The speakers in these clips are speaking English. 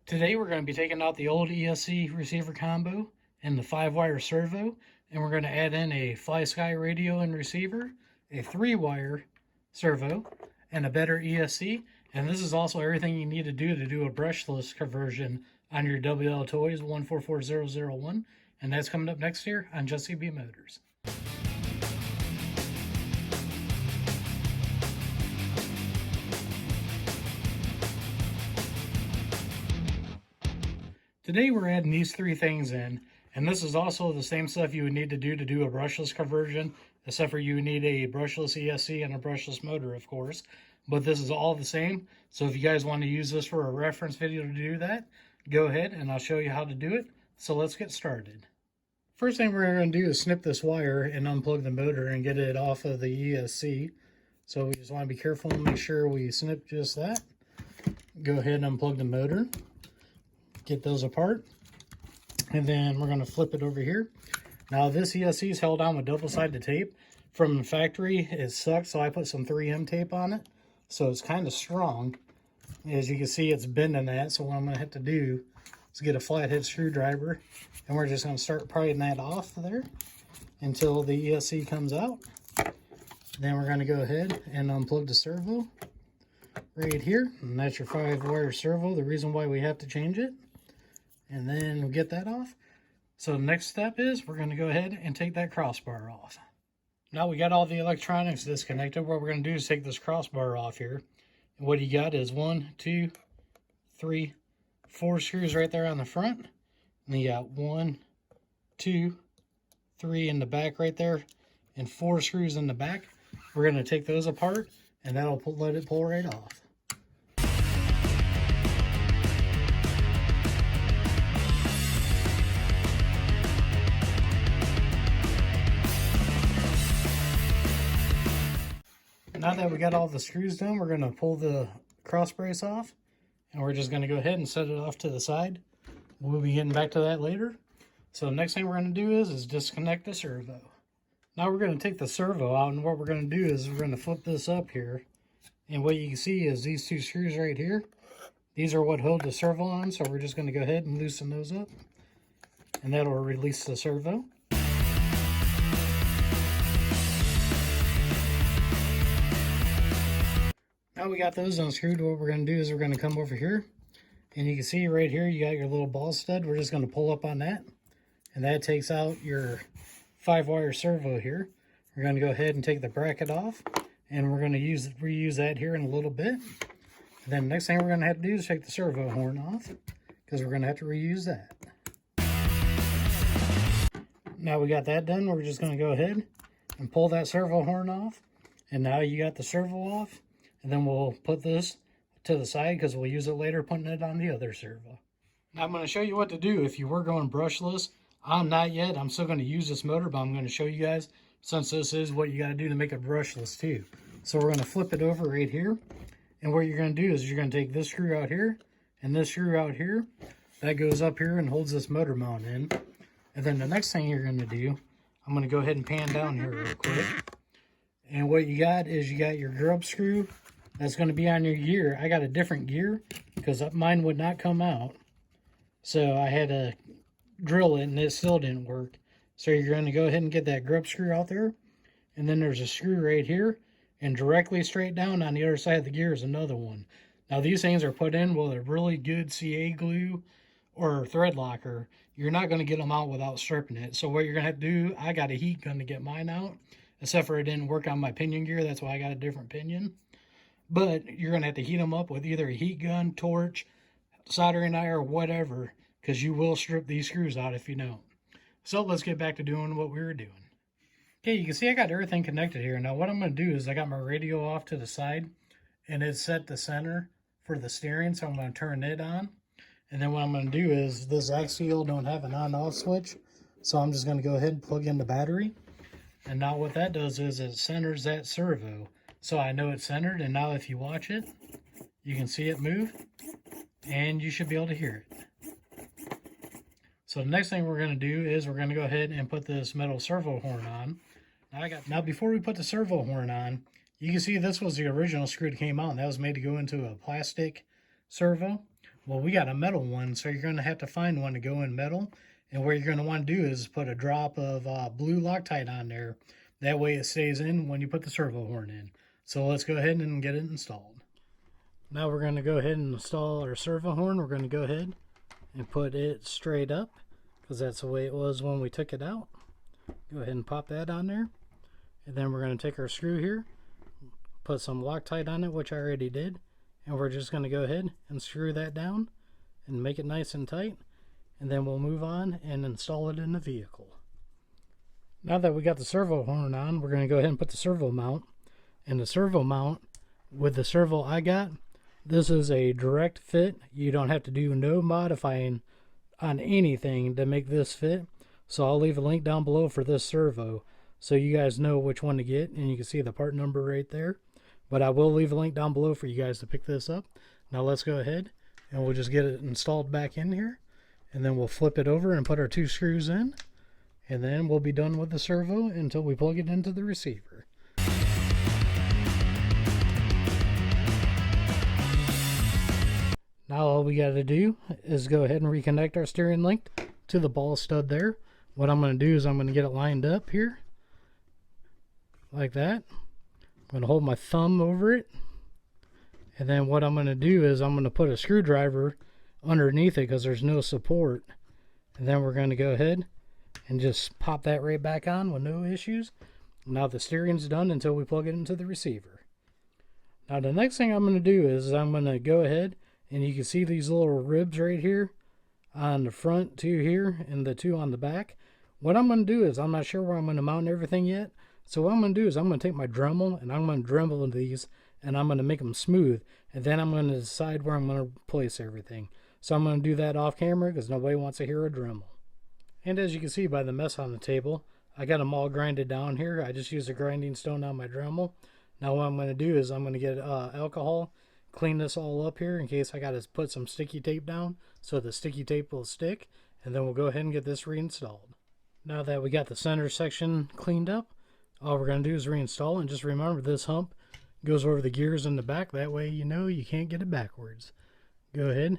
Today we're going to be taking out the old ESC receiver combo and the 5-wire servo, and we're going to add in a Fly Sky radio and receiver, a 3-wire servo, and a better ESC. And this is also everything you need to do a brushless conversion on your Wltoys 144001, and that's coming up next year on Just CB Motors. Today we're adding these three things in, and this is also the same stuff you would need to do a brushless conversion, except for you need a brushless ESC and a brushless motor, of course. But this is all the same, so if you guys want to use this for a reference video to do that, go ahead and I'll show you how to do it. So let's get started. First thing we're going to do is snip this wire and unplug the motor and get it off of the ESC. So we just want to be careful and make sure we snip just that. Go ahead and unplug the motor. Get those apart, and then we're going to flip it over here. Now this ESC is held on with double-sided tape from the factory. It sucks, so I put some 3M tape on it, so it's kind of strong. As you can see, it's bending that, so what I'm going to have to do is get a flathead screwdriver, and we're just going to start prying that off there until the ESC comes out. Then we're going to go ahead and unplug the servo right here, and that's your 5-wire servo, the reason why we have to change it. And then we'll get that off. So the next step is we're going to go ahead and take that crossbar off. Now we got all the electronics disconnected. What we're going to do is take this crossbar off here. And what you got is 1, 2, 3, 4 screws right there on the front. And then you got 1, 2, 3 in the back right there, and 4 screws in the back. We're going to take those apart, and that'll let it pull right off. Now that we got all the screws done, we're going to pull the cross brace off, and we're just going to go ahead and set it off to the side. We'll be getting back to that later. So the next thing we're going to do is disconnect the servo. Now we're going to take the servo out, and what we're going to do is we're going to flip this up here. And what you can see is these 2 screws right here. These are what hold the servo on, so we're just going to go ahead and loosen those up. And that'll release the servo. Now we got those unscrewed, what we're going to do is we're going to come over here, and you can see right here you got your little ball stud. We're just going to pull up on that, and that takes out your 5-wire servo here. We're going to go ahead and take the bracket off, and we're going to reuse that here in a little bit. And then the next thing we're going to have to do is take the servo horn off, because we're going to have to reuse that. Now we got that done, we're just going to go ahead and pull that servo horn off, and now you got the servo off. And then we'll put this to the side because we'll use it later putting it on the other servo. Now I'm going to show you what to do if you were going brushless. I'm not yet. I'm still going to use this motor, but I'm going to show you guys since this is what you got to do to make it brushless too. So we're going to flip it over right here. And what you're going to do is you're going to take this screw out here and this screw out here. That goes up here and holds this motor mount in. And then the next thing you're going to do, I'm going to go ahead and pan down here real quick. And what you got is you got your grub screw. That's going to be on your gear. I got a different gear because mine would not come out. So I had to drill it and it still didn't work. So you're going to go ahead and get that grub screw out there. And then there's a screw right here. And directly straight down on the other side of the gear is another one. Now these things are put in with a really good CA glue or thread locker. You're not going to get them out without stripping it. So what you're going to have to do, I got a heat gun to get mine out. Except for it didn't work on my pinion gear. That's why I got a different pinion. But you're going to have to heat them up with either a heat gun, torch, soldering iron, or whatever, because you will strip these screws out if you don't. So let's get back to doing what we were doing. Okay, you can see I got everything connected here. Now what I'm going to do is I got my radio off to the side, and it's set to center for the steering, so I'm going to turn it on. And then what I'm going to do is this axial don't have an on-off switch, so I'm just going to go ahead and plug in the battery. And now what that does is it centers that servo. So I know it's centered, and now if you watch it, you can see it move, and you should be able to hear it. So the next thing we're going to do is we're going to go ahead and put this metal servo horn on. Now before we put the servo horn on, you can see this was the original screw that came out, and that was made to go into a plastic servo. Well, we got a metal one, so you're going to have to find one to go in metal. And what you're going to want to do is put a drop of blue Loctite on there. That way it stays in when you put the servo horn in. So let's go ahead and get it installed. Now we're going to go ahead and install our servo horn. We're going to go ahead and put it straight up because that's the way it was when we took it out. Go ahead and pop that on there. And then we're going to take our screw here, put some Loctite on it, which I already did. And we're just going to go ahead and screw that down and make it nice and tight. And then we'll move on and install it in the vehicle. Now that we got the servo horn on, we're going to go ahead and put the servo mount. And the servo mount, with the servo I got, this is a direct fit. You don't have to do no modifying on anything to make this fit. So I'll leave a link down below for this servo so you guys know which one to get. And you can see the part number right there. But I will leave a link down below for you guys to pick this up. Now let's go ahead and we'll just get it installed back in here. And then we'll flip it over and put our 2 screws in. And then we'll be done with the servo until we plug it into the receiver. Now all we got to do is go ahead and reconnect our steering link to the ball stud there. What I'm going to do is I'm going to get it lined up here. Like that. I'm going to hold my thumb over it. And then what I'm going to do is I'm going to put a screwdriver underneath it because there's no support. And then we're going to go ahead and just pop that right back on with no issues. Now the steering's done until we plug it into the receiver. Now the next thing I'm going to do is I'm going to go ahead and you can see these little ribs right here on the front 2 here and the 2 on the back. What I'm going to do is I'm not sure where I'm going to mount everything yet. So what I'm going to do is I'm going to take my Dremel and I'm going to Dremel these and I'm going to make them smooth. And then I'm going to decide where I'm going to place everything. So I'm going to do that off camera because nobody wants to hear a Dremel. And as you can see by the mess on the table, I got them all grinded down here. I just used a grinding stone on my Dremel. Now what I'm going to do is I'm going to get alcohol, clean this all up here in case I got to put some sticky tape down so the sticky tape will stick. And then we'll go ahead and get this reinstalled. Now that we got the center section cleaned up, all we're going to do is reinstall, and just remember this hump goes over the gears in the back. That way you know you can't get it backwards. Go ahead,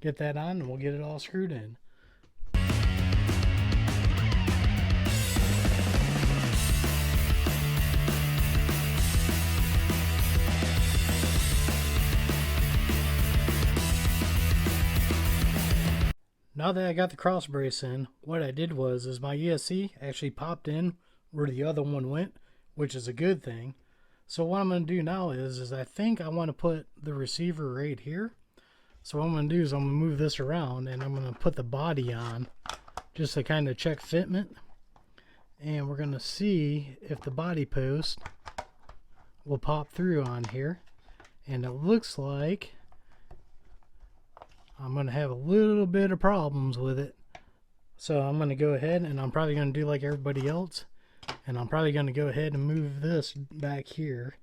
get that on, and we'll get it all screwed in. Now that I got the cross brace in, what I did was my ESC actually popped in where the other one went, which is a good thing. So what I'm going to do now is I think I want to put the receiver right here. So what I'm going to do is I'm going to move this around and I'm going to put the body on just to kind of check fitment. And we're going to see if the body post will pop through on here. And it looks like I'm going to have a little bit of problems with it. So I'm going to go ahead and I'm probably going to do like everybody else. And I'm probably going to go ahead and move this back here.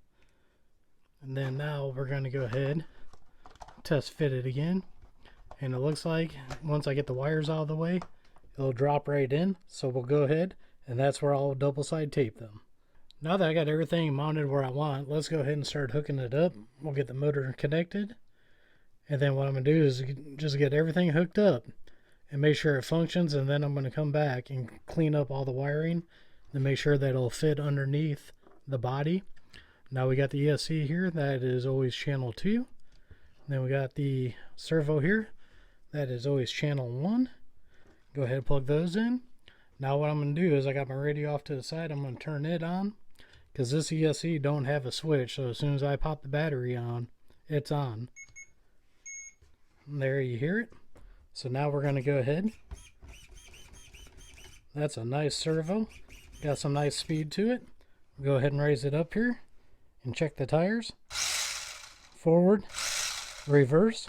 And then now we're going to go ahead, test fit it again. And it looks like once I get the wires out of the way, it'll drop right in. So we'll go ahead and that's where I'll double side tape them. Now that I got everything mounted where I want, let's go ahead and start hooking it up. We'll get the motor connected. And then what I'm going to do is just get everything hooked up and make sure it functions. And then I'm going to come back and clean up all the wiring to make sure that it'll fit underneath the body. Now we got the ESC here, that is always channel 2. Then we got the servo here, that is always channel 1. Go ahead and plug those in. Now what I'm going to do is I got my radio off to the side. I'm going to turn it on because this ESC don't have a switch. So as soon as I pop the battery on, it's on. And there you hear it. So now we're going to go ahead. That's a nice servo. Got some nice speed to it. We'll go ahead and raise it up here and check the tires. Forward, reverse.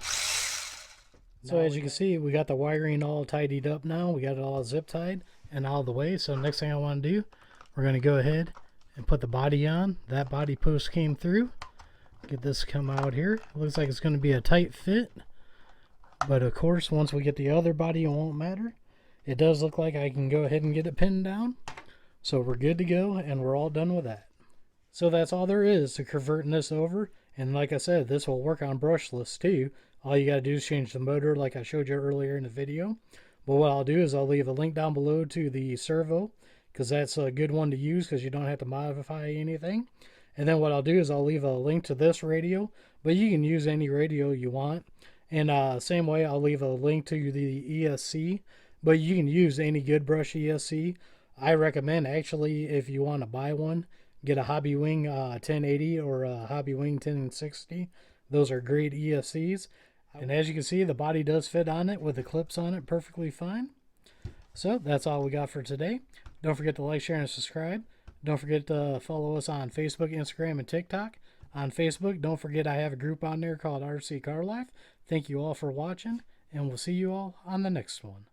So as you can see, we got the wiring all tidied up now. We got it all zip tied and out of the way. So next thing I want to do, we're going to go ahead and put the body on. That body post came through. Get this come out here. It looks like it's going to be a tight fit. But of course, once we get the other body, it won't matter. It does look like I can go ahead and get it pinned down. So we're good to go and we're all done with that. So that's all there is to converting this over. And like I said, this will work on brushless too. All you got to do is change the motor like I showed you earlier in the video. But what I'll do is I'll leave a link down below to the servo, because that's a good one to use because you don't have to modify anything. And then what I'll do is I'll leave a link to this radio, but you can use any radio you want. And same way, I'll leave a link to the ESC, but you can use any good brush ESC. I recommend, actually, if you want to buy one, get a Hobby Wing 1080 or a Hobby Wing 1060. Those are great ESCs. And as you can see, the body does fit on it with the clips on it perfectly fine. So that's all we got for today. Don't forget to like, share, and subscribe. Don't forget to follow us on Facebook, Instagram, and TikTok. On Facebook, don't forget I have a group on there called RC Car Life. Thank you all for watching, and we'll see you all on the next one.